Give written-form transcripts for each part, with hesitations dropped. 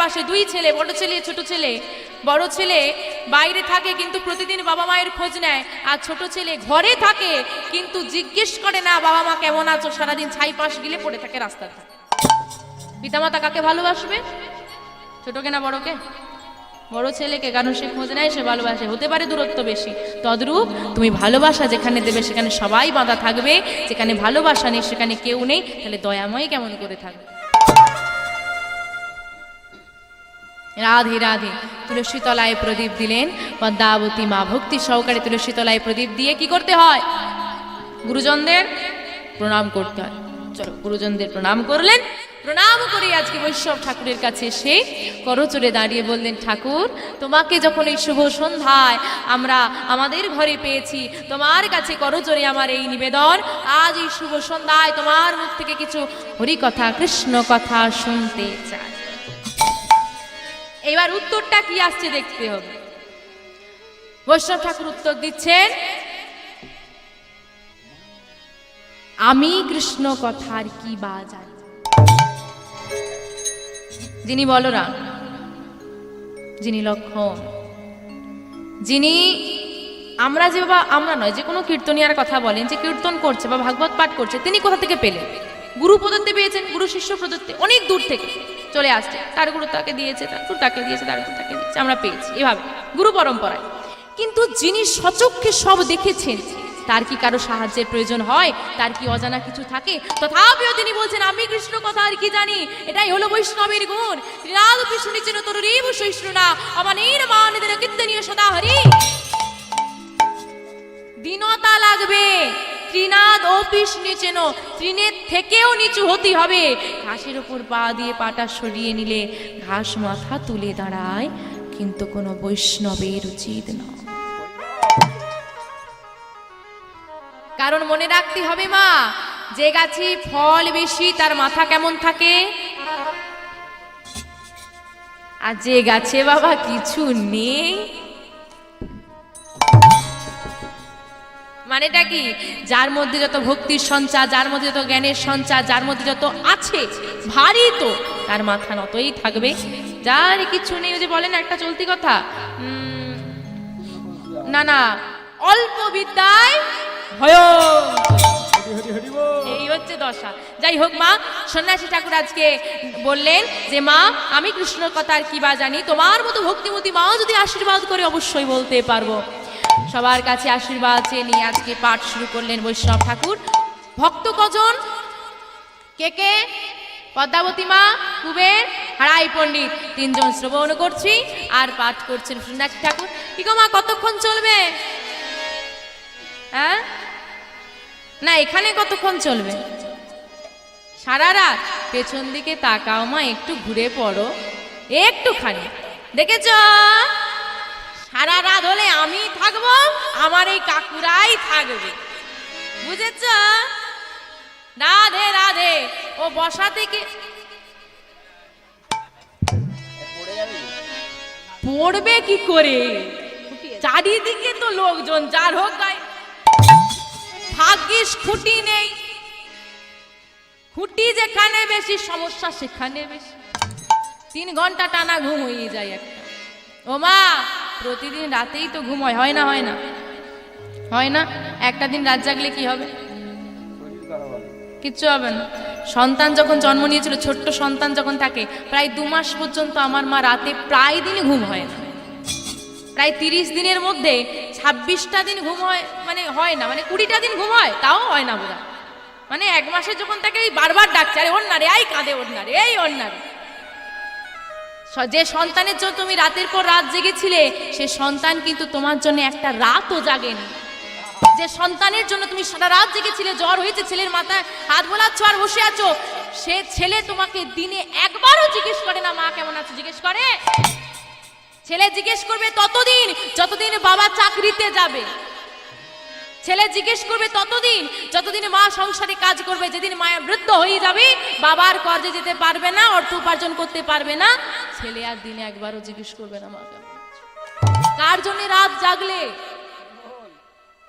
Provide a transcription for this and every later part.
পাশে দুই ছেলে, বড় ছেলে ছোট ছেলে। বড় ছেলে বাইরে থাকে কিন্তু প্রতিদিন বাবা মায়ের খোঁজ নেয়, আর ছোট ছেলে ঘরে থাকে কিন্তু জিজ্ঞেস করে না বাবা মা কেমন আছো, সারাদিন ছাই পাশ গিলে পড়ে থাকে রাস্তার ধারে। পিতামাতা কাকে ভালোবাসবে? ছোটকে না বড়কে? বড় ছেলেকে, কারণ সে খোঁজ নেয়, সে ভালোবাসে। হতে পারে দূরত্ব বেশি, তদ্রূপ তুমি ভালোবাসা যেখানে দেবে সেখানে সবাই বাঁধা থাকবে, যেখানে ভালোবাসা নেই সেখানে কেউ নেই, তাহলে দয়াময় কেমন করে থাকবে? রাধে রাধে। তুলসী তলায় প্রদীপ দিলেন পদ্মাবতী মা, ভক্তি সহকারে তুলসী তলায় প্রদীপ দিয়ে কি করতে হয়? গুরুজনদের প্রণাম করতে হয়। চলো, গুরুজনদের প্রণাম করলেন। প্রণাম করে আজকে বৈষ্ণব ঠাকুরের কাছে এসে করচরে দাঁড়িয়ে বললেন, ঠাকুর তোমাকে যখন এই শুভ সন্ধ্যায় আমরা আমাদের ঘরে পেয়েছি, তোমার কাছে করচরে আমার এই নিবেদন, আজ এই শুভ সন্ধ্যায় তোমার মুখ থেকে কিছু হরিকথা কৃষ্ণ কথা শুনতে চাই। এবার উত্তরটা কি আসছে দেখতে হবে। বৈষ্ণব ঠাকুর উত্তর দিচ্ছেন, আমি কৃষ্ণ কথার কি বা জানি। যিনি বলরাম, যিনি লক্ষণ, যিনি আমরা যে বাবা আমরা নয়, যে কোনো কীর্তনিয়ার কথা বলেন, যে কীর্তন করছে বা ভাগবত পাঠ করছে, তিনি কোথা থেকে পেলেন? গুরু প্রদত্তে পেয়েছেন, গুরু শিষ্য প্রদত্তে, অনেক দূর থেকে চলে আসছে। তার গুরু তাকে দিয়েছে, তার গুরু তাকে দিয়েছে, তার গুরু তাকে দিয়েছে, আমরা পেয়েছি এভাবে গুরু পরম্পরায়। কিন্তু যিনি সচক্ষে সব দেখেছেন, তার কি কারো সাহায্যের প্রয়োজন হয়? তার কি অজানা কিছু থাকে? তথাপিও তিনি বলছেন, আমি কৃষ্ণ কথা আর কি জানি। এটাই হলো বৈষ্ণবের গুণ। ত্রিনাদ কৃষ্ণ চিন তরুরীব সহিষ্ণুনা অমানের মানদের কীর্তনীয় সদা হরি। দীনতা লাগবে, ত্রিনাদ অপিস নিচেন, তৃণের থেকেও নিচু হতে হবে। ঘাসের উপর পা দিয়ে পাটা সরিয়ে নিলে ঘাস মাথা তুলে দাঁড়ায়, কিন্তু কোনো বৈষ্ণবের উচিত নয়। কারণ মনে রাখতে হবে মা, যে গাছে ফল বেশি তার মাথা কেমন থাকে, আর যে গাছে বাবা কিছু নেই, মানেটা কি? যার মধ্যে যত ভক্তির সঞ্চার, যার মধ্যে যত জ্ঞানের সঞ্চার, যার মধ্যে যত আছে ভারী, তো তার মাথা নতই থাকবে। যার কিছু নেই, যে বলেন একটা চলতি কথা, না না অল্প বিদ্যায় এই হচ্ছে দশা। যাই হোক মা, সন্ন্যাসী ঠাকুর আজকে বললেন যে মা আমি কৃষ্ণর কথা আর কি বা জানি, তোমার মতো ভক্তিমতী মা যদি আশীর্বাদ করে অবশ্যই বলতে পারবো। সবার কাছে আশীর্বাদ চেয়ে নিয়ে আজকে পাঠ শুরু করলেন বৈষ্ণব ঠাকুর। ভক্ত কজন? কে কে? পদ্মাবতী মা, কুবের, হারাই পণ্ডিত, তিনজন শ্রবণ করছি আর পাঠ করছেন সন্ন্যাসী ঠাকুর। কি গো মা, কতক্ষণ চলবে? হ্যাঁ না, এখানে কতক্ষণ চলবে? সারা রাত? পেছন দিকে তাকাও মা, একটু ঘুরে পড়ো একটুখানি, দেখেছ? সারা রাত হলে আমি থাকবো, আমার এই কাকুরাই থাকবে, বুঝেছ? রাধে রাধে। ও বসা থেকে পড়বে কি করে? চারিদিকে তো লোকজন, যার হোক গায়ে। ভাগ্যিস খুঁটি নেই, খুঁটি যেখানে বেশি সমস্যা সেখানে বেশি। 3 ঘন্টা টানা ঘুম হয়ে যায় একটা। ও মা, প্রতিদিন রাতেই তো ঘুম হয়, হয় না? হয় না? হয় না? একটা দিন রাত জাগলে কি হবে? কিচ্ছু হবে না। সন্তান যখন জন্ম নিয়েছিল, ছোট্ট সন্তান যখন থাকে, প্রায় 2 মাস পর্যন্ত আমার মা রাতে প্রায় দিনই ঘুম হয় না। প্রায় 30 দিনের মধ্যে 26টা দিন ঘুম হয়, মানে হয় না, মানে 20টা দিন ঘুম হয়, তাও হয় না বোধহয়। মানে 1 মাসে যখন তাকে বারবার ডাকছে, আরে ওর না রে, আই কাঁদে, ওর না রে, এই ওর না রে। যে সন্তানের জন্য তুমি রাতের পর রাত জেগেছিলে, সে সন্তান কিন্তু তোমার জন্য একটা রাতও জাগেনি। যে সন্তানের জন্য তুমি সারা রাত জেগেছিলে, জ্বর হয়েছে, ছেলের মাথায় হাত বোলাচ্ছ আর বসে আছো, সে ছেলে তোমাকে দিনে একবারও জিজ্ঞেস করে না মা কেমন আছো? জিজ্ঞেস করে? ছেলে জিজ্ঞেস করবে ততদিন যতদিন বাবা চাকরিতে যাবে। ছেলে জিজ্ঞেস করবে ততদিন যতদিন মা সংসারে কাজ করবে। যেদিন মায়ের বৃদ্ধ হয়ে যাবে, বাবার কাজে যেতে পারবে না, অর্থ উপার্জন করতে পারবে না, ছেলে আর দিনে একবারও জিজ্ঞেস করবে না মা কেমন আছো। কার জন্য রাত জাগলে?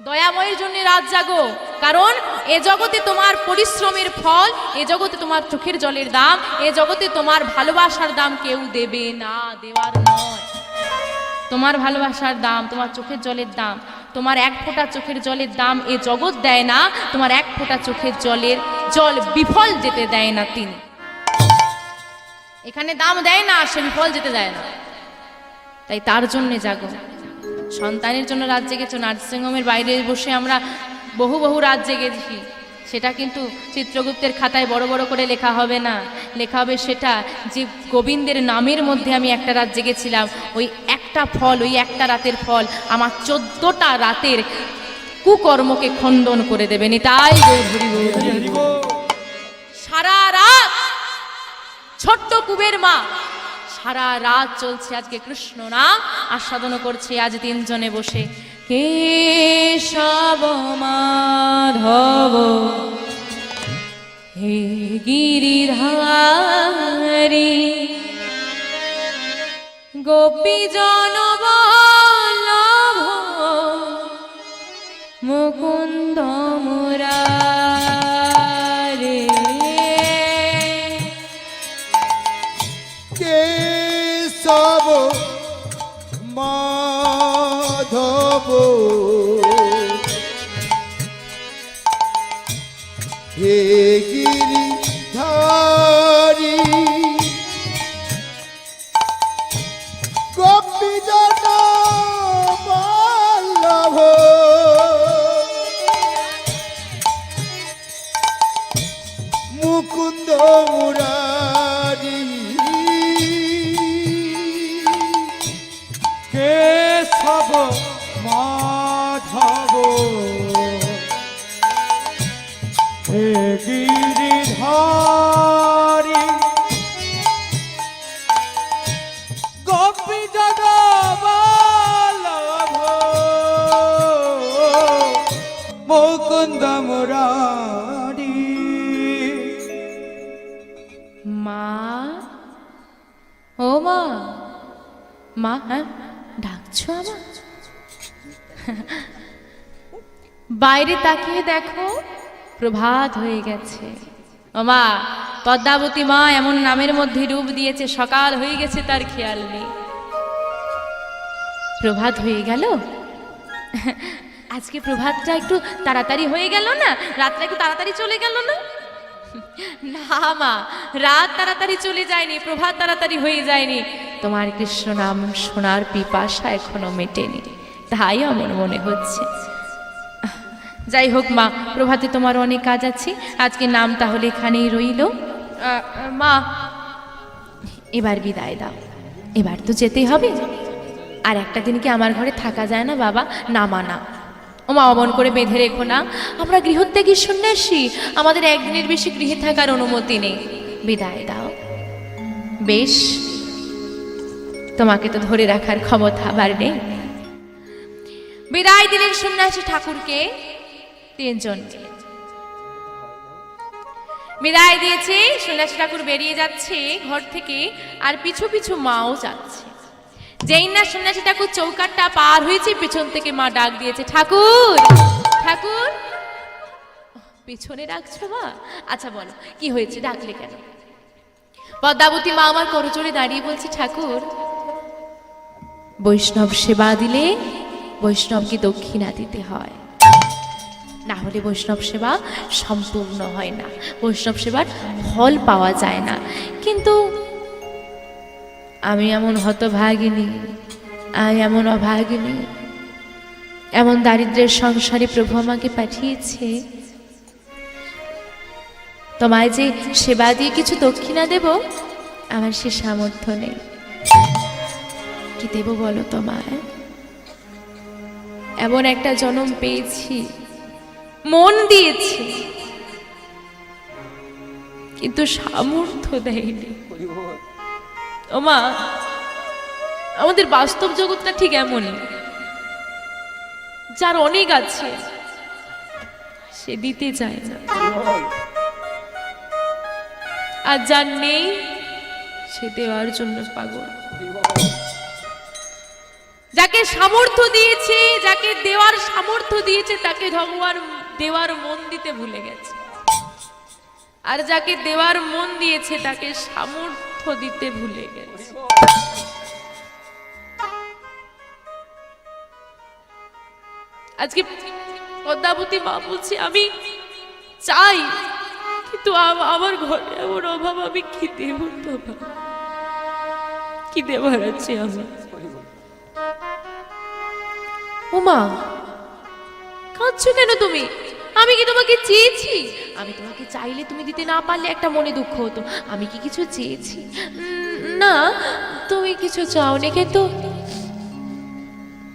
দয়াময়ের জন্য রাত জাগো, কারণ এ জগতে তোমার পরিশ্রমের ফল, এ জগতে তোমার চোখের জলের দাম, এ জগতে তোমার ভালোবাসার দাম কেউ দেবে না, দেওয়ার নয়। তোমার ভালোবাসার দাম, তোমার চোখের জলের দাম, তোমার এক ফোঁটা চোখের জলের দাম এ জগৎ দেয় না, তোমার এক ফোঁটা চোখের জল বিফল যেতে দেয় না তিনি। এখানে দাম দেয় না, সে বিফল যেতে দেয় না। তাই তার জন্যে জাগো। সন্তানের জন্য রাত জেগেছ, নার্সিংহোমের বাইরে বসে আমরা বহু বহু রাত জেগেছি। সেটা কিন্তু চিত্রগুপ্তের খাতায় বড় বড় করে লেখা হবে না, লেখা হবে সেটা যে গোবিন্দের নামের মধ্যে আমি একটা রাত জেগেছিলাম, ওই একটা ফল, ওই একটা রাতের ফল আমার 14টা রাতের কুকর্মকে খণ্ডন করে দেবে। নিতাই সারা রাত ছোট্ট কুবের মা সারা রাত চলছে আজকে কৃষ্ণ নাম আস্বাদন করছে আজ 3 জনে বসে। কেশব মাধব হে গিরিধারী গোপী জনবল্লভ মুকুন্দ মুরারে। কেশব মাধব হে গিরিধারী গোপী জনবল্লভ মুকুন্দ মুরারি। কেশব মাধব হে গিরিধারী গোপী জনবল্লভ মুকুন্দ মুরারি। মা, ও মা, মা, হ্যাঁ ডাকছো আমার? বাইরে তাকিয়ে দেখো প্রভাত হয়ে গেছে। ও মা, পদ্মাবতী মা এমন নামের মধ্যে রূপ দিয়েছে, সকাল হয়ে গেছে তার খেয়াল নেই। প্রভাত হয়ে গেল, আজকে প্রভাতটা একটু তাড়াতাড়ি হয়ে গেল না, রাতটা একটু তাড়াতাড়ি চলে গেল না? না মা, রাত তাড়াতাড়ি চলে যায়নি, প্রভাত তাড়াতাড়ি হয়ে যায়নি, তোমার কৃষ্ণ নাম শোনার পিপাসা এখনো মেটেনি, তাই আমার মনে হচ্ছে। যাই হোক মা, প্রভাতে তোমার অনেক কাজ আছে, আজকে নাম তাহলে এখানেই রইল। মা এবার বিদায় দাও, এবার তো যেতেই হবে। আর একটা দিন কি আমার ঘরে থাকা যায় না বাবা? না মানা, ও মা অমন করে বেঁধে রেখো না, আমরা গৃহত্যাগী সন্ন্যাসী, আমাদের একদিনের বেশি গৃহে থাকার অনুমতি নেই। বিদায় দাও। বেশ, তোমাকে তো ধরে রাখার ক্ষমতা আবার নেই। বিদায় দিলেন সন্ন্যাসী ঠাকুরকে 3 জন। বিদায় দিয়েছে, সন্ন্যাসী ঠাকুর বেরিয়ে যাচ্ছে ঘর থেকে, আর পিছু পিছু মাও যাচ্ছে। যেই না সন্ন্যাসী ঠাকুর চৌকাটটা পার হয়েছে, পেছন থেকে মা ডাক দিয়েছে, ঠাকুর ঠাকুর। পেছনে ডাকছো মা? আচ্ছা বলো কি হয়েছে, ডাকলে কেন? পদ্মাবতী মা আমার করজোড়ে দাঁড়িয়ে বলছে, ঠাকুর বৈষ্ণব সেবা দিলে বৈষ্ণবকে দক্ষিণা দিতে হয়, না হলে বৈষ্ণব সেবা সম্পূর্ণ হয় না, বৈষ্ণব সেবার ফল পাওয়া যায় না। কিন্তু আমি এমন হতভাগিনী, আমি এমন অভাগিনী, এমন দারিদ্র্যের সংসারে প্রভু আমাকে পাঠিয়েছে, তোমায় যে সেবা দিয়ে কিছু দক্ষিণা দেব, আমার সে সামর্থ্য নেই। কি দেব বলো তোমায়? এমন একটা জন্ম পেয়েছি, মন দিয়েছি, কিন্তু সামর্থ্য দেয়নি। ও মা, আমাদের বাস্তব জগৎটা ঠিক এমনই, যার অনেক আছে সে দিতে চায় না, আর যার নেই সে দেওয়ার জন্য পাগল। যাকে সামর্থ্য দিয়েছে, যাকে দেওয়ার সামর্থ্য দিয়েছে, তাকে ভগবান দেওয়ার মন দিতে ভুলে গেছে। আর যাকে দেওয়ার মন দিয়েছে তাকে সামর্থ্য দিতে ভুলে গেছে। আজকে পদ্মাবতী মা বলছে, আমি চাই, কিন্তু আমার ঘরে এমন অভাব, আমি কি দেব বাবা, কি দেবার আছে আমার? ও মা, কাঁদছো কেন তুমি? আমি কি তোমাকে চেয়েছি? আমি তোমাকে চাইলে তুমি দিতে না পারলে একটা মনে দুঃখ হতো। আমি কি কিছু চেয়েছি? না, তুমি কিছু চাওনি, কিন্তু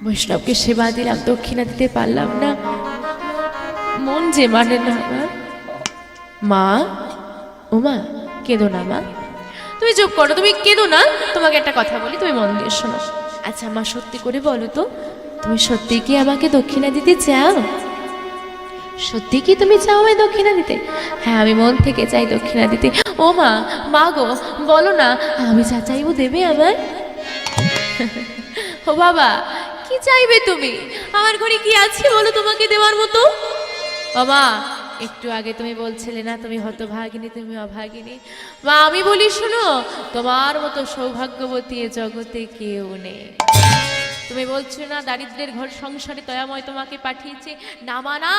বৈষ্ণবকে সেবা দিলাম, দক্ষিণা দিতে পারলাম না, মন যে মানে না আমার। মা, ও মা, কেঁদো না মা, তুমি চুপ করো, তুমি কেঁদো না। তোমাকে একটা কথা বলি, তুমি মন দিয়ে শোনো। আচ্ছা মা, সত্যি করে বলো তো, তুমি সত্যি কি আমাকে দক্ষিণা দিতে চাও? সত্যি কি তুমি চাও আমায় দক্ষিণা দিতে? হ্যাঁ, আমি মন থেকে চাই দক্ষিণা দিতে। ও মা, মা গো, বলো না, আমি যা চাইবো দেবে আমায়? ও বাবা, কি চাইবে তুমি? আমার ঘরে কি আছে বলো তোমাকে দেওয়ার মতো? বাবা, একটু আগে তুমি বলছিলে না তুমি হতভাগিনী, তুমি অভাগিনী। মা, আমি বলি শোনো, তোমার মতো সৌভাগ্যবতী এ জগতে কেউ নেই। তুমি বলছো না দারিদ্রের ঘর সংসারে দয়াময় তোমাকে পাঠিয়েছে। না মা না,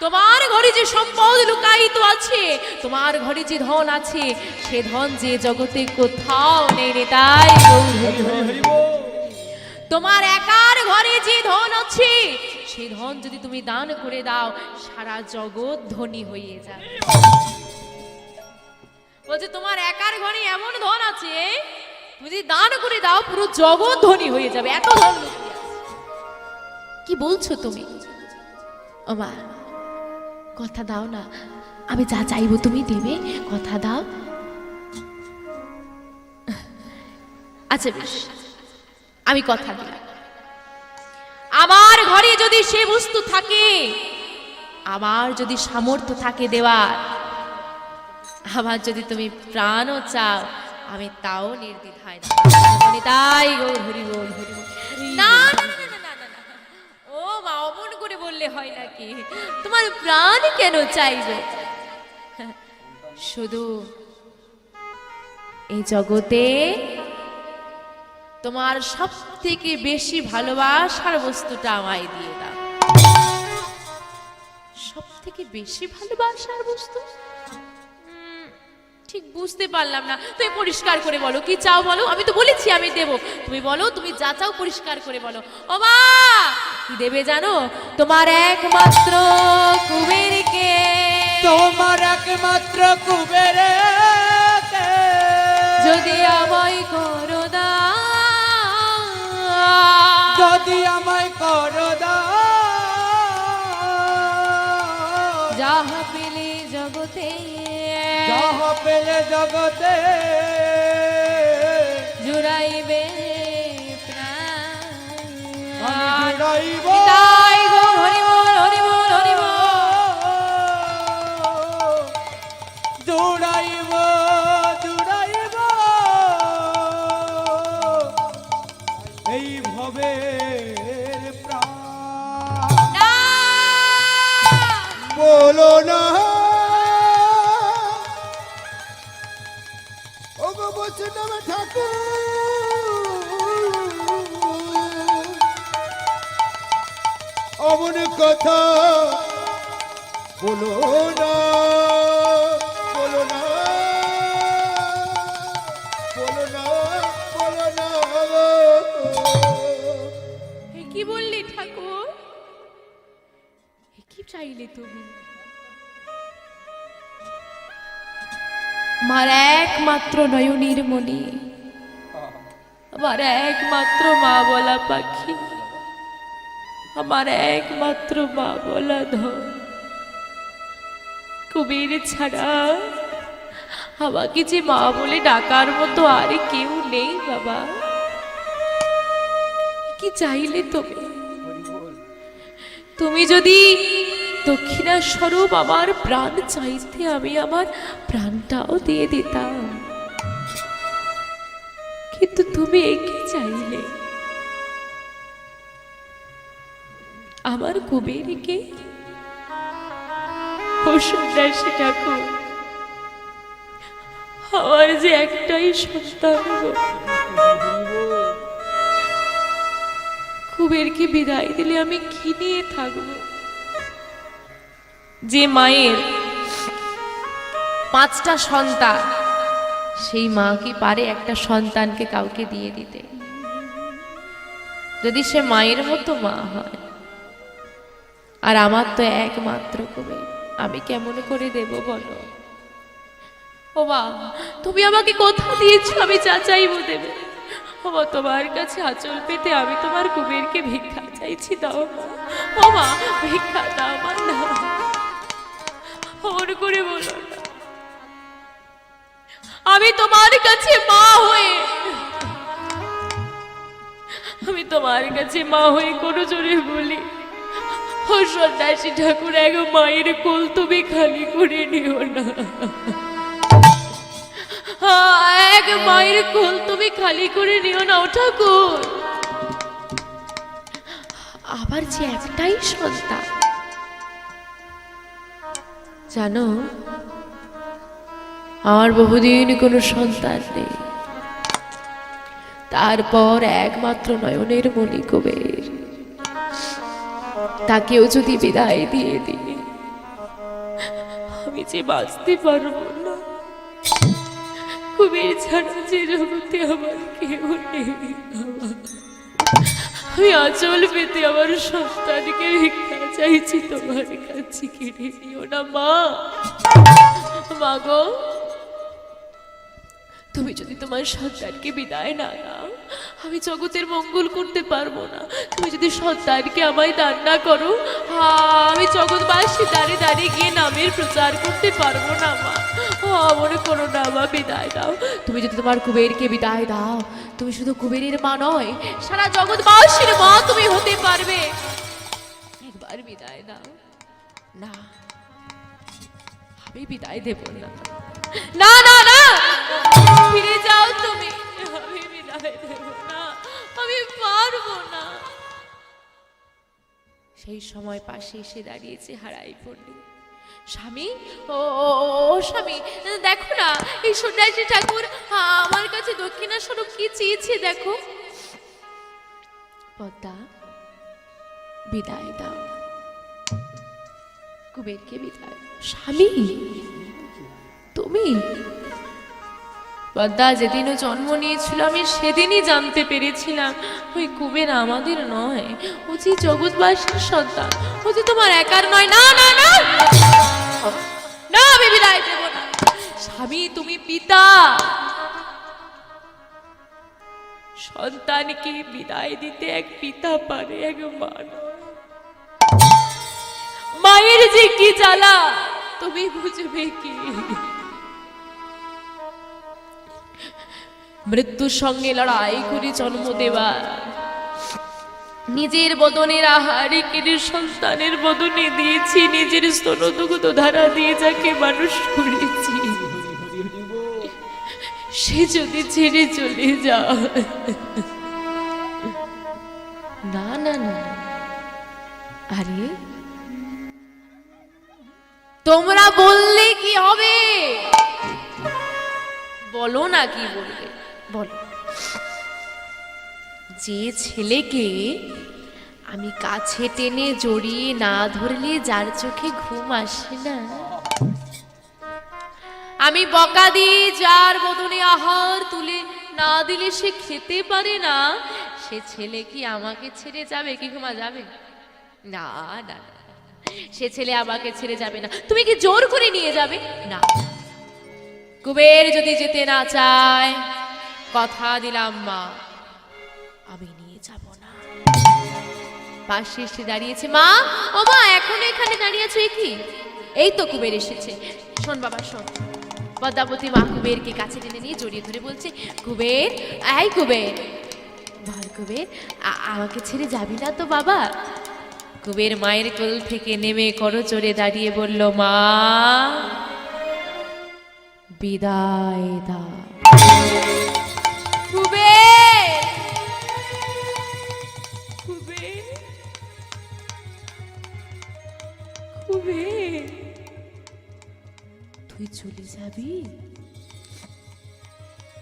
তোমার ঘরে যে সম্পদ লুকায়িত আছে, তোমার ঘরে যে ধন আছে, সে ধন যে জগতে কোথাও নেই রে। তাই তোমার একার ঘরে যে ধন আছে, সেই ধন যদি তুমি দান করে দাও, সারা জগৎ ধনী হয়ে যাবে। বলছে তোমার একার ঘরে এমন ধন আছে, তুমি যদি দান করে দাও পুরো জগৎ ধনী হয়ে যাবে, এত ধন লুকিয়ে আছে। কি বলছো তুমি? ও মা, কথা দাও না, আমি যা চাইবো তুমি দেবে, কথা দাও। আচ্ছা বেশ, আমি কথা দিলাম, আমার ঘরে যদি সে বস্তু থাকে, আমার যদি সামর্থ্য থাকে দেওয়ার, আমার যদি তুমি প্রাণও চাও, আমি তাও নির্দ্বিধায় দাও। তাই গো, হরি বল, হরি বল। না না না না না না, ও মা, অমন করে বললে হয় নাকি? তোমার প্রাণ কেন চাইবে? শুধু এই জগতে তোমার সব থেকে বেশি ভালোবাসার বস্তুটা আমায় দিয়ে দাও। সব থেকে বেশি ভালোবাসার বস্তু? ঠিক বুঝতে পারলাম না, তুমি পরিষ্কার করে বলো, কি চাও বলো। আমি তো বলেছি আমি দেব, তুমি বলো, তুমি যা চাও পরিষ্কার করে বলো। ও মা, কি দেবে জানো? তোমার একমাত্র কুবেরকে, তোমার একমাত্র কুবেরকে যদি আমায় করো দাও, যদি আমায় করো দাও, যাহা পেলে জগতে, যাহা পেলে জগতে জুড়াইবে প্রাণ। আমি জুড়াইব, তাই গো, হরি বল, হরি বল, হরি বল। জুড়াইব, জুড়াইব এই ভবের প্রাণ। না, বলো না ও গো বৈষ্ণব ঠাকুর, অমন কথা বলো না, বলো না, বলো না, বলো না। এ কি বললি ঠাকুর? এ কি চাইলে তুমি? আমার একমাত্র নয়নীর মণি, আমার একমাত্র মা বলা পাখি, আমার একমাত্র মা বলা ধন, কুবের ছাড়া আমাকে যে মা বলে ডাকার মতো আর কেউ নেই বাবা। কি চাইলে তুমি? তুমি যদি দক্ষিণা স্বরূপ আমার প্রাণ চাইতে, আমি আমার প্রাণটাও দিয়ে দিতাম, কিন্তু তুমি কি চাইলে? আমার কুবেরকে? ও সন্ন্যাসী ঠাকুর, আমার যে একটাই সন্তান গো, কুবেরকে বিদায় দিলে আমি কি নিয়ে থাকবো? যে মায়ের 5টা সন্তান, সেই মা কি পারে একটা সন্তানকে কাউকে দিয়ে দিতে? যদি সে মায়ের মতো মা হয়, আর আমার তো একমাত্র কুবের, আমি কেমন করে দেব বলো? ও মা, তুমি আমাকে কথা দিয়েছো আমি যা চাইবো দেবে। ও মা, তোমার কাছে আঁচল পেতে আমি তোমার কুবেরকে ভিক্ষা চাইছি, দাও মা। ও মা, ভিক্ষা দাও মা, দাও। ওর করে বলো না, আমি তোমার কাছে মা হয়ে, আমি তোমার কাছে মা হয়ে কোনো জোরে বলি, ও সন্ন্যাসী ঠাকুর, এক মায়ের কোল তুমি খালি করে নিও না। এক মায়ের কোল তুমি খালি করে নিও না ও ঠাকুর। আবার যে একটাই সন্তান, জানো আমার বহুদিন কোনো সন্তান নেই, তারপর একমাত্র নয়নের মণি কুবের, তাকেও যদি বিদায় দিয়ে দিই আমি যে বাঁচতে পারবো না। কুবের ছাড়া যে জগতে আমার কেউ নেই। আমি আঁচল পেতে আমার সন্তানকে ভিক্ষা চাইছি তোমার কাছে, কেড়ে নিও না মা। মা গো, তুমি যদি তোমার সন্তানকে বিদায় না দাও আমি জগতের মঙ্গল করতে পারবো না। তুমি যদি সন্তানকে আমায় দান না করো আমি জগৎবাসী দাঁড়িয়ে দাঁড়িয়ে গিয়ে নামের প্রচার করতে পারবো না মা। মনে করো না মা, বিদায় দাও। তুমি যদি তোমার কুবেরকে বিদায় দাও, তুমি শুধু কুবেরের মা নয়, সারা জগৎবাসীর মা তুমি হতে পারবে। একবার বিদায় দাও না, আমি বিদায় দেব না। না না না, ফিরে যাও তুমি, আমি বিদায় দেব না, আমি পারবো না। সেই সময় পাশে এসে দাঁড়িয়েছে হারাই পণ্ডিত। স্বামী, ও স্বামী, দেখো না এই সন্ন্যাসী ঠাকুর আমার কাছে দক্ষিণা স্বরূপ কি চেয়েছে দেখো। পদ্মা, বিদায় দাও, কুবেরকে বিদায়। স্বামী, তুমি? পদ্মা, যেদিনও জন্ম নিয়েছিল আমি সেদিনই জানতে পেরেছিলাম ওই কুবের আমাদের নয়, ও যে জগৎবাসীর সন্তান, ও যে তোমার একার নয়। না না না না, আমি বিদায় দেব না। স্বামী, তুমি পিতা, সন্তানকে বিদায় দিতে এক পিতা পারে, এক মা নয়। মায়ের যে কি জ্বালা তুমি বুঝবে কি? মৃত্যুর সঙ্গে লড়াই করে জন্ম দেওয়া, নিজের বদনের আহারে কেড়ে সন্তানের বদনে দিয়েছি, নিজের স্তনদুগ্ধ ধারা দিয়ে যাকে মানুষ করেছি, সে যদি ছেড়ে চলে যায়, না না না, আরে তোমরা বললে কি হবে? বলো না, কি বলবে বলো। যে ছেলেকে আমি কাছে টেনে জড়িয়ে না ধরলে যার চোখে ঘুম আসে না, আমি বকা দিই যার বদনে আহার তুলে না দিলে সে খেতে পারে না, সে ছেলে কি আমাকে ছেড়ে যাবে? কি ঘুমা যাবে? না না, সে ছেলে আমাকে ছেড়ে যাবে না। তুমি কি জোর করে নিয়ে যাবে? না। কুবের যদি যেতে না চায়, কথা দিলাম মা, আমি নিয়ে যাব না। পাশে এসে দাঁড়িয়েছে মা। ও মা, এখন এখানে দাঁড়িয়ে আছো কি? এই তো কুবের এসেছে। শোন বাবা শোন। পদ্মাবতী মা কুবেরকে কাছে টেনে নিয়ে জড়িয়ে ধরে বলছে, কুবের, এই কুবের, বল কুবের, আমাকে ছেড়ে যাবি না তো বাবা? কুবের মায়ের কোল থেকে নেমে করজোড়ে দাঁড়িয়ে বলল, মা বিদায় দাও। কুবের, কুবের, যাবি?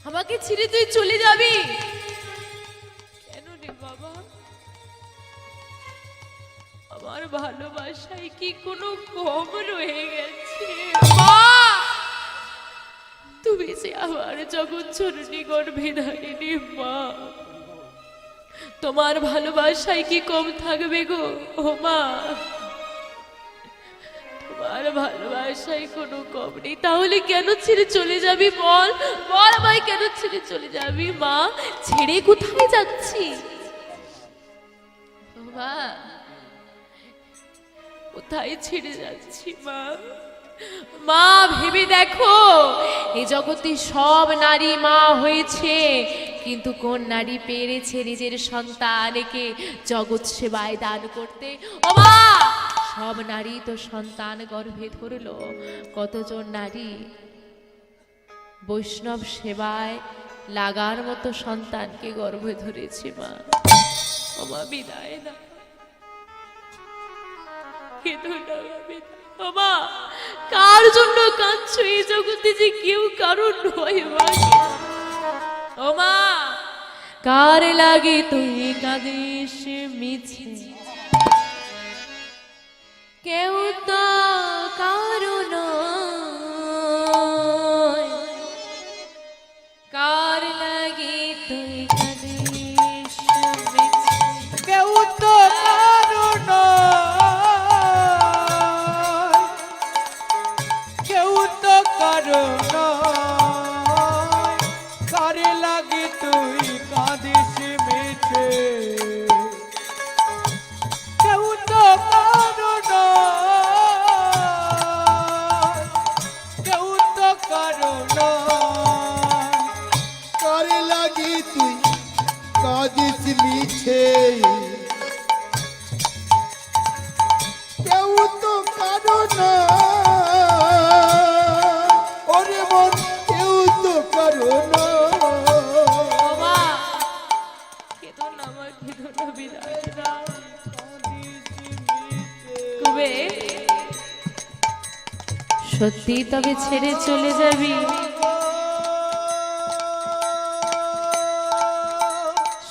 আমাকে ছেড়ে তুই চলে যাবি? কেন রে বাবা? আমার ভালোবাসায় কি কোনো কম রয়ে গেছে? মা, তুমি যে আমার জগৎ জননী গর্ভে ধারিণী মা, তোমার ভালোবাসায় কি কম থাকবে গো? ও মা, তোমার ভালোবাসায় কোনো কম নেই, তাহলে কেন ছেড়ে চলে যাবি? বল বল আমায়, কেন ছেড়ে চলে যাবি? মা, ছেড়ে কোথায় যাচ্ছি? ও মা, কোথায় ছেড়ে যাচ্ছি মা? মা, ভেবে দেখো, এই জগতে সব নারী মা হয়েছে, কিন্তু কোন নারী পেরেছে নিজের সন্তানকে জগৎ সেবায় দান করতে? ও মা, সব নারী তো সন্তান গর্ভে ধরলো, কতজন নারী বৈষ্ণব সেবায় লাগার মতো সন্তানকে গর্ভে ধরেছে মা। ও মা, বিদায় না, বাবা, কার জন্য কাঁদছো? এই জগতে যে কেউ কারণ নয় মা। ও মা, কার লাগে তুই কাঁদিস মিছে? কেউ তো কারণ, কার লাগে তুই কাঁদিস মিছে? কেউ তো কারণ, কেউ তো কারণ, কারে লাগে তুই কাঁদিস মিছে? কেউ তো কারণ, কেউ তো কারণ, কারে লাগি তুই কাঁদিস মিছে? কেউ তো কারণ, ওরে মন, কেউ তো কারণ। বাবা, কেঁদো না আমার, কেঁদো না, বিদায় দাও। কবে সত্যি তবে ছেড়ে চলে যাবি?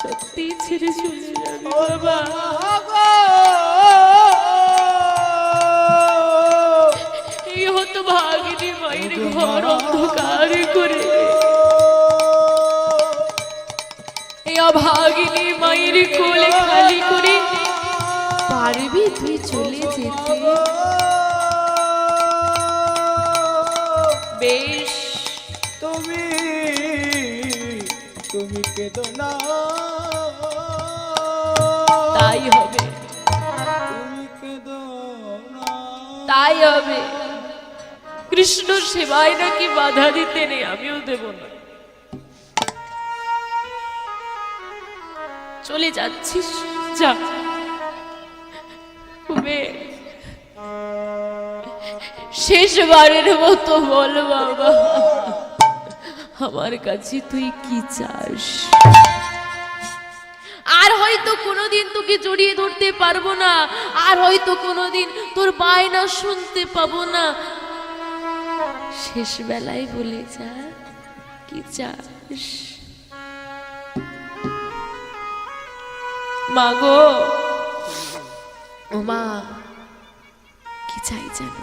সত্যি ছেড়ে চলে যাবি বাবা? এই হতো ভাগিনী মায়ের ঘর অন্ধকার করে, এই অভাগিনী মায়ের কোলে খালি করে পারবি তুই চলে যেতে? বেশ, তুমি কেঁদো না, তাই হবে, তুমি কেঁদো না। তাই হবে। কৃষ্ণ সেবায় নাকি বাধা দিতে নেই, আমিও দেব না। চলে যাচ্ছিস, যা। কুবের, শেষবারের মতো বল বাবা, আমার কাছে তুই কি চাস? আর হয়তো কোনোদিন তোকে জড়িয়ে ধরতে পারবো না, আর হয়তো কোনোদিন তোর বায়না শুনতে পাবো না, শেষ বেলায় বলে যা, কি চাস? মা গো, ও মা, কি চাই জানো?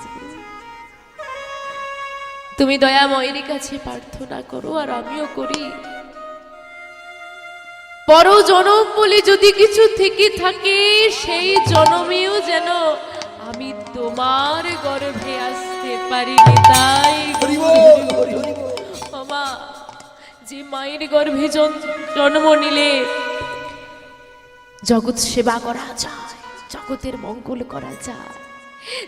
তুমি দয়াময়ের কাছে প্রার্থনা করো, আর আমিও করি, পর জনম বলে যদি কিছু থেকে থাকে, সেই জনমেও যেন আমি তোমার গর্ভে আসতে পারি। তাই মা, যে মায়ের গর্ভে জন্ম নিলে জগৎ সেবা করা যায়, জগতের মঙ্গল করা যায়,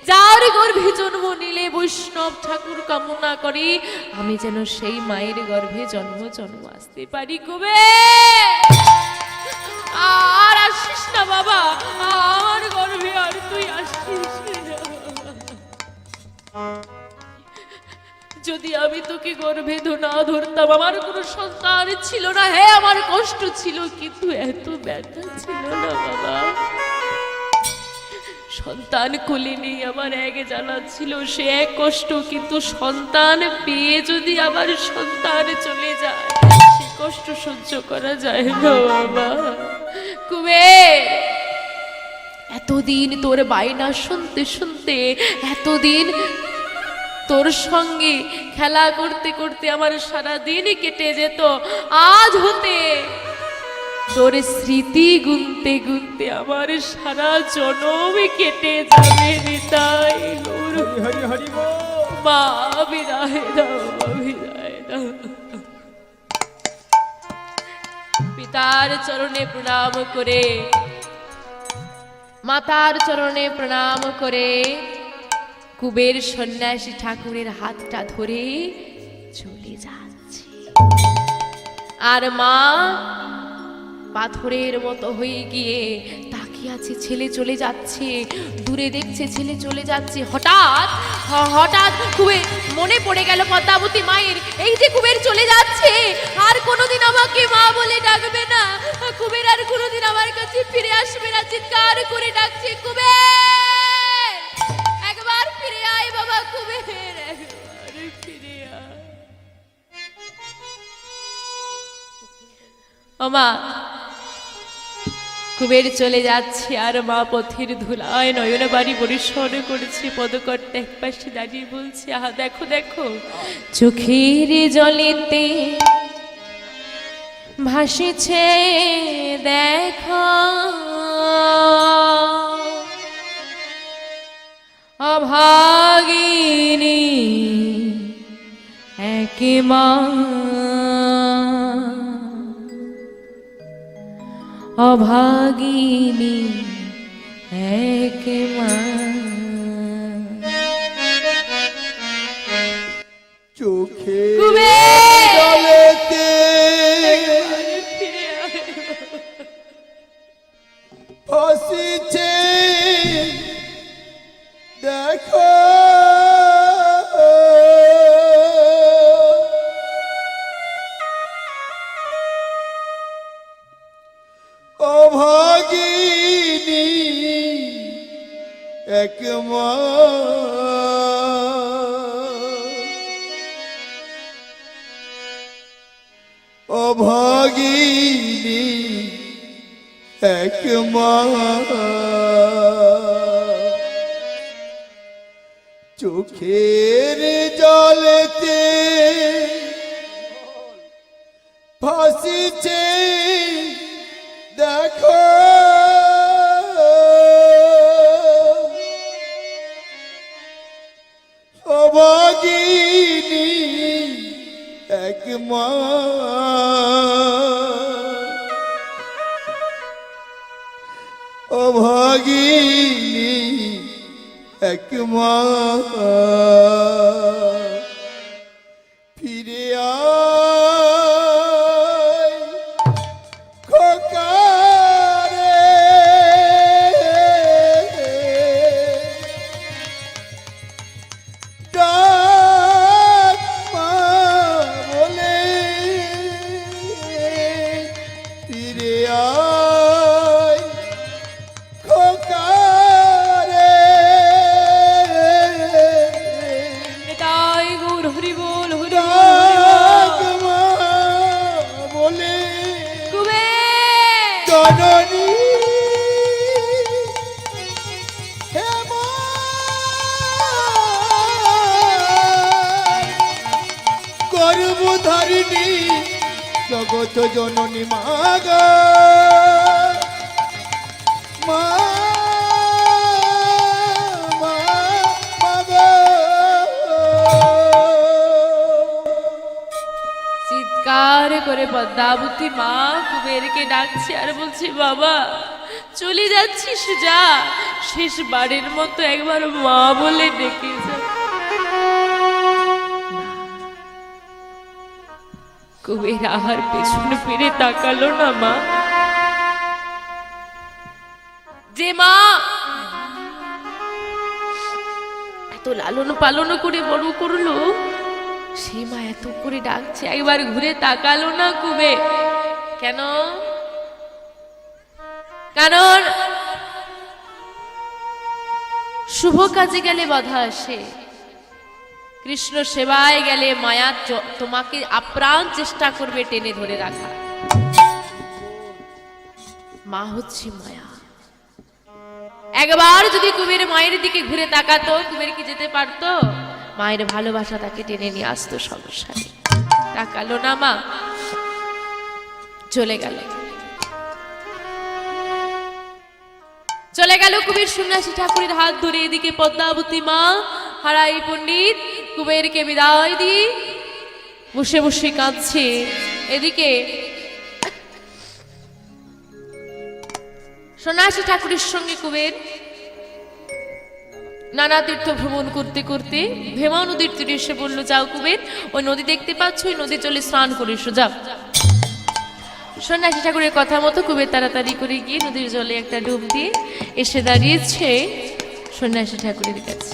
যার গর্ভে জন্ম নিলে বৈষ্ণব ঠাকুর কামনা করি, আমি যেন সেই মায়ের গর্ভে জন্ম আসতে পারি। কবে আর আসিস না বাবা, আমার গর্ভে আর তুই আসিস না। যদি আমি তোকে গর্ভে না ধরতাম, আমার কোনো সন্তান ছিল না। হ্যাঁ, আমার কষ্ট ছিল, কিন্তু এত ব্যথা ছিল না বাবা। সন্তান কোলে নেই আমার এক জ্বালা ছিল, সে এক কষ্ট, কিন্তু সন্তান পেয়ে যদি আবার সন্তান চলে যায় সে কষ্ট সহ্য করা যায় না বাবা। কুবের, এতদিন তোর বায়না শুনতে শুনতে, এতদিন তোর সঙ্গে খেলা করতে করতে আমার সারা দিন কেটে যেত, আজ হতে তোর স্মৃতি গুনতে গুনতে আমার সারা জনম কেটে যাবে। নিতাই গৌর হরি হরি হরি বল। মা বিদায় দাও, মা বিদায় দাও। পিতার চরণে প্রণাম করে, মাতার চরণে প্রণাম করে কুবের সন্ন্যাসী ঠাকুরের হাতটা ধরে চলে যাচ্ছে। আর মা পাথরের মতো হয়ে গিয়ে তাকিয়ে আছে, ছেলে চলে যাচ্ছে, দূরে দেখছে ছেলে চলে যাচ্ছে। হঠাৎ হঠাৎ কুবের মনে পড়ে গেল পদ্মাবতী মায়ের, এই যে কুবের চলে যাচ্ছে আর কোনোদিন আমাকে মা বলে ডাকবে না, কুবের আর কোনোদিন আমার কাছে ফিরে আসবে না। চিৎকার করে ডাকছে, কুবের একবার ফিরে আয় বাবা, কুবের একবার ফিরে আয়। ও মা, কুবের চলে যাচ্ছে আর মা পথের ধুলায় নয়ন বাড়ি পরিসর করেছে, পদকর্তা এক পাশে দাঁড়িয়ে বলছে, আহা দেখো দেখো, চোখের জলেতে ভাসিছে দেখো অভাগিনী একে মা, অভাগিনী এক মা। চোখে কুবের! জলেতে ভাসিছে দেখো অভাগিনী এক মা, অভাগিনী এক মা, চোখের জলেতে ভাসিছে দেখো অভাগিনী এক মা, অভাগিনী এক মা, ফিরে আয় খোকা রে, ডাক মা বলে, ফিরে আয় খোকা রে, তাই গৌর হরি বল, হরি বল, ডাক মা বলে, কুবের জননী হে মা, গর্ভধারিণী জগত জননী মা গো, মা মা মা গো। চিৎকার করে পদ্মাবতী মা কুবেরকে ডাকছে আর বলছে, বাবা চলে যাচ্ছিস যা, শেষবারের মতো একবার মা বলে ডেকে যা। কুবের আর পেছনে ফিরে তাকালো না। মা, যে মা এত লালন পালন করে বড় করলো, সেই মা এত করে ডাকছে, একবার ঘুরে তাকালো না কুবের। কেন? কারণ শুভ কাজে গেলে বাধা আসে, কৃষ্ণ সেবায় গেলে মায়া তোমাকে আপ্রাণ চেষ্টা করবে টেনে ধরে রাখা। মা হচ্ছে মায়া। একবার যদি কুবের মায়ের দিকে ঘুরে তাকাতো, কুবের কি যেতে পারতো? মায়ের ভালোবাসা তাকে টেনে নিয়ে আসতো সংসারে। তাকালো না মা, চলে গেল। চলে গেল কুবের সন্ন্যাসী ঠাকুরের হাত ধরে। এদিকে পদ্মাবতী মা হারাই পণ্ডিত কুবেরকে বিদায় দিয়ে বসে বসে কাঁদছে। এদিকে সন্ন্যাসী ঠাকুরের সঙ্গে কুবের নানা তীর্থ ভ্রমণ করতে করতে ভেমা নদীর তীরে এসে বলল, যাও কুবের, ওই নদী দেখতে পাচ্ছ, ওই নদী চলে স্নান করে এসো, যাও। সন্ন্যাসী ঠাকুরের কথা মতো কুবের তাড়াতাড়ি করে গিয়ে নদীর জলে একটা ডুব দিয়ে এসে দাঁড়িয়েছে সন্ন্যাসী ঠাকুরের কাছে।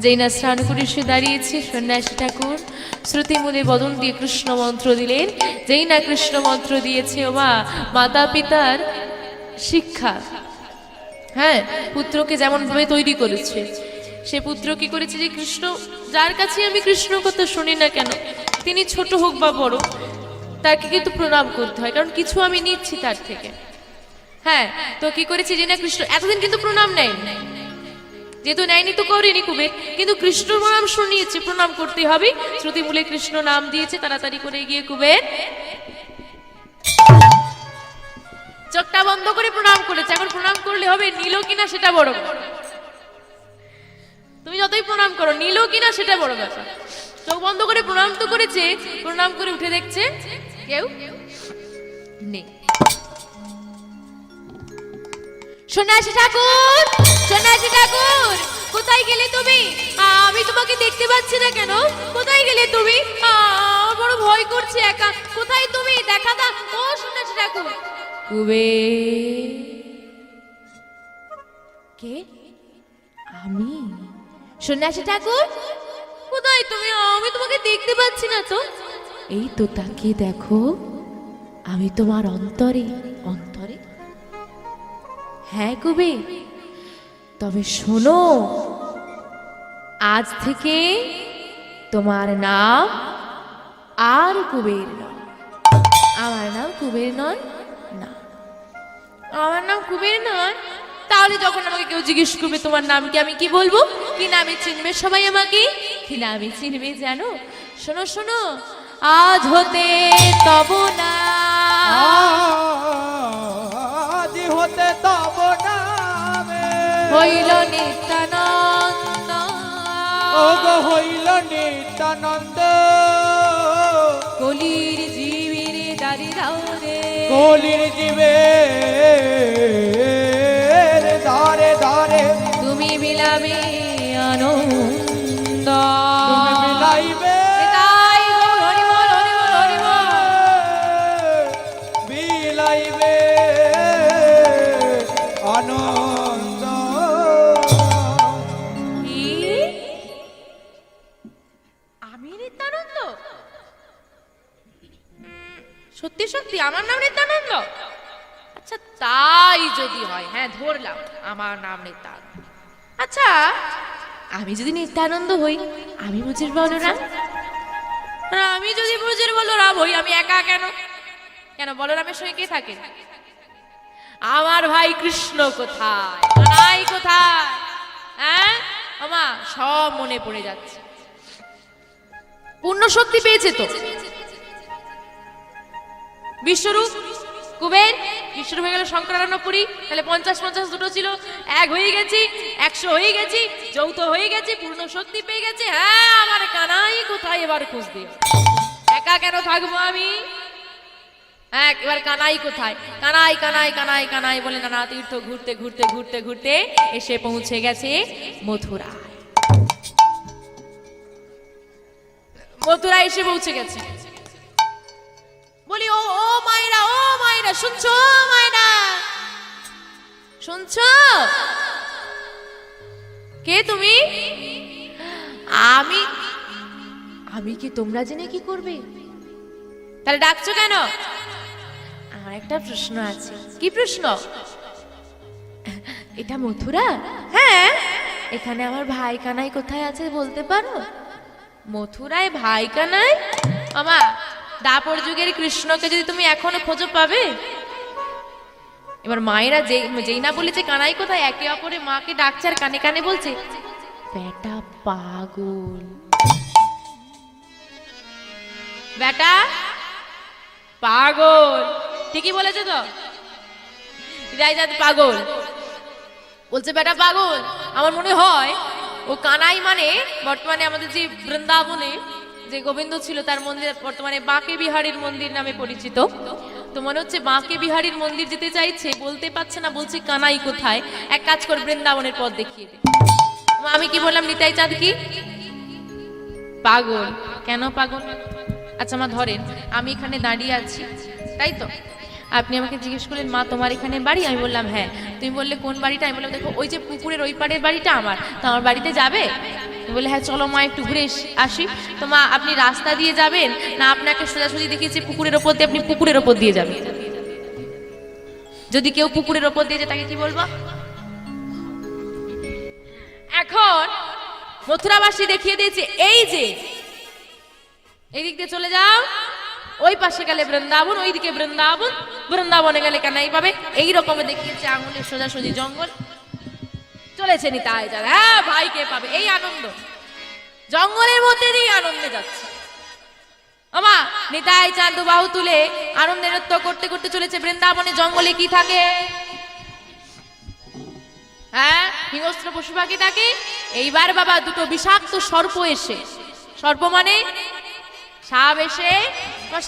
যেই না স্নান করে এসে দাঁড়িয়েছে, সন্ন্যাসী ঠাকুর শ্রুতিমূলে বদন দিয়ে কৃষ্ণ মন্ত্র দিলেন। যেই না কৃষ্ণ মন্ত্র দিয়েছে, ও মা, মাতা পিতার শিক্ষা, হ্যাঁ, পুত্রকে যেমন ভাবে তৈরি করেছে, সে পুত্র কি করেছে যে কৃষ্ণ, যার কাছে আমি কৃষ্ণ কথা শুনি না কেন, তিনি ছোট হোক বা বড়, তাকে কিন্তু প্রণাম করতে হয়, কারণ কিছু আমি নিচ্ছি তার থেকে। হ্যাঁ, তো কি করেছে যে না কৃষ্ণ এতদিন কিন্তু প্রণাম নেয়নি, যেহেতু নেয়নি তো করেনি কুবের, কিন্তু কৃষ্ণ নাম শুনিয়েছে, প্রণাম করতে হবে। শ্রুতিমূলে কৃষ্ণ নাম দিয়েছে, তাড়াতাড়ি করে গিয়ে কুবের চোখটা বন্ধ করে প্রণাম করেছে। এখন প্রণাম করলে হবে, নিল কিনা সেটা বড় ব্যাপার। তুমি যতই প্রণাম করো, নিল কিনা সেটা বড় ব্যাপার। চোখ বন্ধ করে প্রণাম তো করেছে, প্রণাম করে উঠে দেখছে কেউ নেই। সন্ন্যাসী ঠাকুর, সন্ন্যাসী ঠাকুর, কোথায় গেলে তুমি? আমি তোমাকে দেখতে পাচ্ছি না কেন? কোথায় গেলে তুমি? আমার বড় ভয় করছে একা। কোথায় তুমি? দেখা দাও। ও সন্ন্যাসী ঠাকুর। কুবের। কে? আমি? সন্ন্যাসী ঠাকুর, কোথায় তুমি? আমি তোমাকে দেখতে পাচ্ছি না তো। এই তো তাকিয়ে দেখো, আমি তোমার অন্তরে। অন্তরে? হ্যাঁ কুবের, তবে শোনো, আজ থেকে তোমার নাম আর কুবের নয়। আমার নাম কুবের নয়? না, আমার নাম কুবের নয়। তাহলে যখন আমাকে কেউ জিজ্ঞেস করবে তোমার নাম কি, আমি কি বলবো? কি নামে চিনবে সবাই আমাকে? কি নামে চিনবে জানো? শোনো শোনো, আজ হতে তব না, আজ হতে তব নামে হইল নিত্যানন্দ। ওগো হইল নিত্যানন্দ। কলির জীবের দাঁড়ি দাও রে, কলির জীবের ধারে ধারে তুমি বিলাবে আনন্দ। তুমি বিলাইবে, তাই গৌর হরি বল, হরি বল, হরি বল। বিলাইবে আনন্দ। কি? আমি নিত্যানন্দ? সত্যি সত্যি আমার নাম নিত্যানন্দ? আচ্ছা তাই যদি হয়, হ্যাঁ ধরলাম আমার নাম নিত্যানন্দ। আচ্ছা আমি যদি নিত্যানন্দ হই, আমি বুঝির বলরাম? আমি যদি বুঝির বলরাম হই, আমি একা কেন? কেন বলরামের সঙ্গে কে থাকে? আমার ভাই কৃষ্ণ কোথায়? কানাই কোথায়? হ্যাঁ আমা, সব মনে পড়ে যাচ্ছে। পূর্ণ শক্তি পেয়েছে তো বিশ্বরূপ। কুবের বিশ্বরূপ হয়ে গেল শঙ্করারণ্যপুরী, তাহলে 50-50 দুটো ছিল, এক হয়ে গেছি, 100 হয়ে গেছি, যৌথ হয়ে গেছি, পূর্ণ শক্তি পেয়ে গেছে। হ্যাঁ, আমার কানাই কোথায় এবার খুঁজ দিও। একা কেন থাকবো আমি? হ্যাঁ, এবার কানাই কোথায়? কানাই কানাই কানাই কানাই বলে নানা তীর্থ ঘুরতে ঘুরতে ঘুরতে ঘুরতে এসে পৌঁছে গেছে মথুরা। মথুরা এসে পৌঁছে গেছে। বলি ও ও মায়েরা, ও মায়েরা, শুনছো মায়েরা? শুনছো? কে তুমি? আমি। আমি কি? তোমরা জেনে কি করবে? তাহলে ডাকছো কেন? আমার একটা প্রশ্ন আছে। কি প্রশ্ন? এটা মথুরা? হ্যাঁ। এখানে আমার ভাই কানাই কোথায় আছে বলতে পারো? মথুরায় ভাই কানাই? আমা, দাপর যুগের কৃষ্ণকে যদি তুমি এখনো খোঁজো পাবে? এবার মায়েরা যেই না বলেছে কানাই কোথায়, একে অপরে মাকে ডাকছে আর কানে কানে বলছে বেটা পাগল, বেটা পাগল। ঠিকই বলেছে তো, পাগল বলছে, বেটা পাগল। আমার মনে হয় ও কানাই মানে বর্তমানে আমাদের যে বৃন্দাবনে যে গোবিন্দ ছিল তার মন্দির বর্তমানে বাঁকে বিহারীর মন্দির নামে পরিচিত। তো মনে হচ্ছে বাঁকে বিহারীর মন্দির যেতে চাইছে, বলতে পারছে না, বলছে কানাই কোথায়। এক কাজ কর, বৃন্দাবনের পথ দেখিয়ে দে। আমি কি বললাম? নিতাই চাঁদ কি পাগল? কেন পাগল? আচ্ছা মা ধরেন আমি এখানে দাঁড়িয়ে আছি, তাই তো? আপনি আমাকে জিজ্ঞেস করলেন মা তোমার এখানে বাড়ি? আমি বললাম হ্যাঁ। তুমি বললে কোন বাড়িটা? আমি বললাম দেখো ওই যে পুকুরের ওই পাড়ের বাড়িটা আমার, তো আমার বাড়িতে যাবে? বলে হ্যাঁ চলো মা একটু ঘুরে আসি। তো মা আপনি রাস্তা দিয়ে যাবেন না আপনাকে সোজাসুজি দেখিয়েছি পুকুরের ওপর দিয়ে, আপনি পুকুরের ওপর দিয়ে যাবেন? যদি কেউ পুকুরের ওপর দিয়ে যায় তাকে কি বলবো? এখন মথুরাবাসী দেখিয়ে দিয়েছে এই যে এই দিক দিয়ে চলে যাও, ওই পাশে গেলে বৃন্দাবন, ওই দিকে বৃন্দাবন, বৃন্দাবনে গেলে কানাই পাবে। এই রকম দেখিয়েছে আঙুলের সোজাসুজি জঙ্গল। চলেছে নিতাই চাঁদ, হ্যাঁ ভাইকে পাবে, এই আনন্দ জঙ্গলের মধ্যে দিয়ে আনন্দে যাচ্ছে। আমা নিতাই চাঁদ দুবাহু তুলে আনন্দের নৃত্য করতে করতে চলেছে বৃন্দাবনে। জঙ্গলে কি থাকে? হ্যাঁ হিংস্র পশু পাখি থাকে। এইবার বাবা দুটো বিষাক্ত সর্প এসে, সর্প মানে সাপ এসে,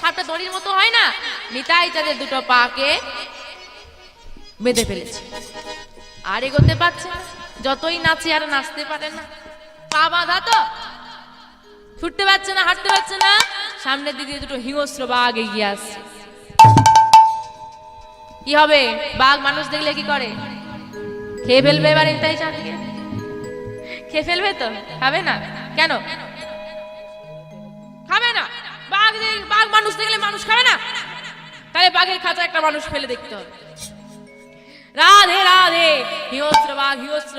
সাপটা দড়ির মতো হয় না, নিতাই চাঁদের দুটো পাকে বেঁধে ফেলেছে। আর এগোতে পারছে না, যতই নাচে আর নাচতে পারে না, পা বাঁধা তো, ছুটতে পারছে না, হাঁটতে পারছে না। সামনের দিকে দুটো হিংস্র বাঘ এগিয়ে আসছে। কি হবে? বাঘ মানুষ দেখলে কি করে? খেয়ে ফেলবে। এবার নিতাই চাঁদকে খেয়ে ফেলবে তো? খাবে না কেন? খাবে না। বাঘ মানুষ দেখলে মানুষ খাবে না? তাহলে বাঘের খাঁচা একটা মানুষ ফেলে দেখতে হবে। রাধে রাধে। হিংস্র বাঘ হিংস্র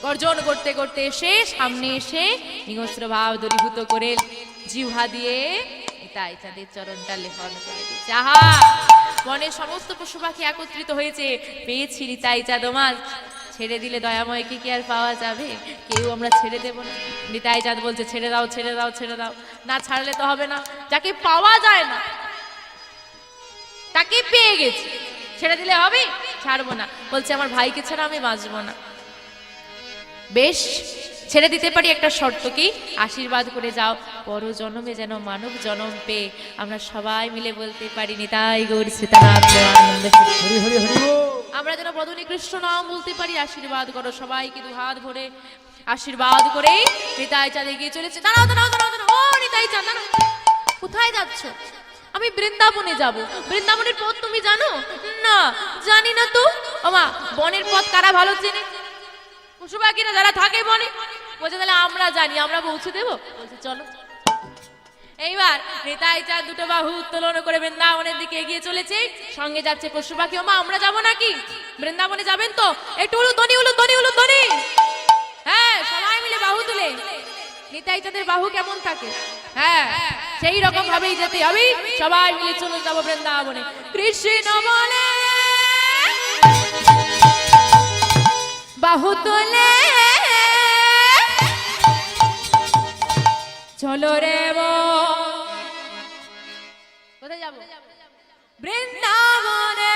গর্জন করতে করতে এসে সামনে এসে হিংস্র ভাব দূরীভূত করে জিহ্বা দিয়ে নিতাই চাঁদের চরণটা লেখন করে দিয়েছে। আহা, বনের সমস্ত পশু পাখি একত্রিত হয়েছে, পেয়েছি নিতাই চাঁদ মাছ। ছেড়ে দিলে দয়াময়কে কি আর পাওয়া যাবে? কেউ আমরা ছেড়ে দেব না। নিতাই চাঁদ বলছে ছেড়ে দাও, ছেড়ে দাও, ছেড়ে দাও। না ছাড়লে তো হবে না। যাকে পাওয়া যায় না তাকে পেয়ে গেছি, ছেড়ে দিলে হবে? ছাড়বো না। বলছে আমার ভাইকে ছাড়া আমি বাঁচবো না। বেশ, ছেড়ে দিতে পারি, একটা শর্ত কি? আশীর্বাদ করে যাও, পর জন্মে যেন মানব জন্ম পেয়ে আমরা সবাই মিলে বলতে পারি নিতাই গৌর সীতানাথ প্রেমানন্দে। হরি হরি হরি বল। আমরা যেন বদনী কৃষ্ণ নাম বলতে পারি। আশীর্বাদ করো সবাইকে, দুহাত ভরে আশীর্বাদ করে নিতাই চাঁদ এগিয়ে চলেছে। দাঁড়াও দাঁড়াও দাঁড়াও দাঁড়াও, ও নিতাই চাঁদ দাঁড়াও। কোথায় যাচ্ছ? আমি বৃন্দাবনে যাব। বৃন্দাবনের পথ তুমি জানো? না জানি না তো। আমা বনের পথ কারা ভালো চেনে? পশু পাখিরা যারা থাকে বনে। বলছে তাহলে আমরা জানি, আমরা পৌঁছে দেবো। বলছে চলো। এইবার নিতাই চাঁদ দুটো বাহু উত্তোলন করে বৃন্দাবনের দিকে এগিয়ে চলেছে। সঙ্গে যাচ্ছে পশু পাখি। ওমা আমরা যাবো নাকি? বৃন্দাবনে যাবেন তো? একটু উলুধ্বনি উলুধ্বনি উলুধ্বনি। হ্যাঁ সবাই মিলে বাহু তুলে। নিতাই চাঁদের বাহু কেমন থাকে? হ্যাঁ সেই রকম ভাবেই যেতে হবে। সবাই মিলে চলে যাবো বৃন্দাবনে। কৃষ্ণ বলে বাহু তোলে চলো রে কোথায় যাবো? বৃন্দাবনে।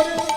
করে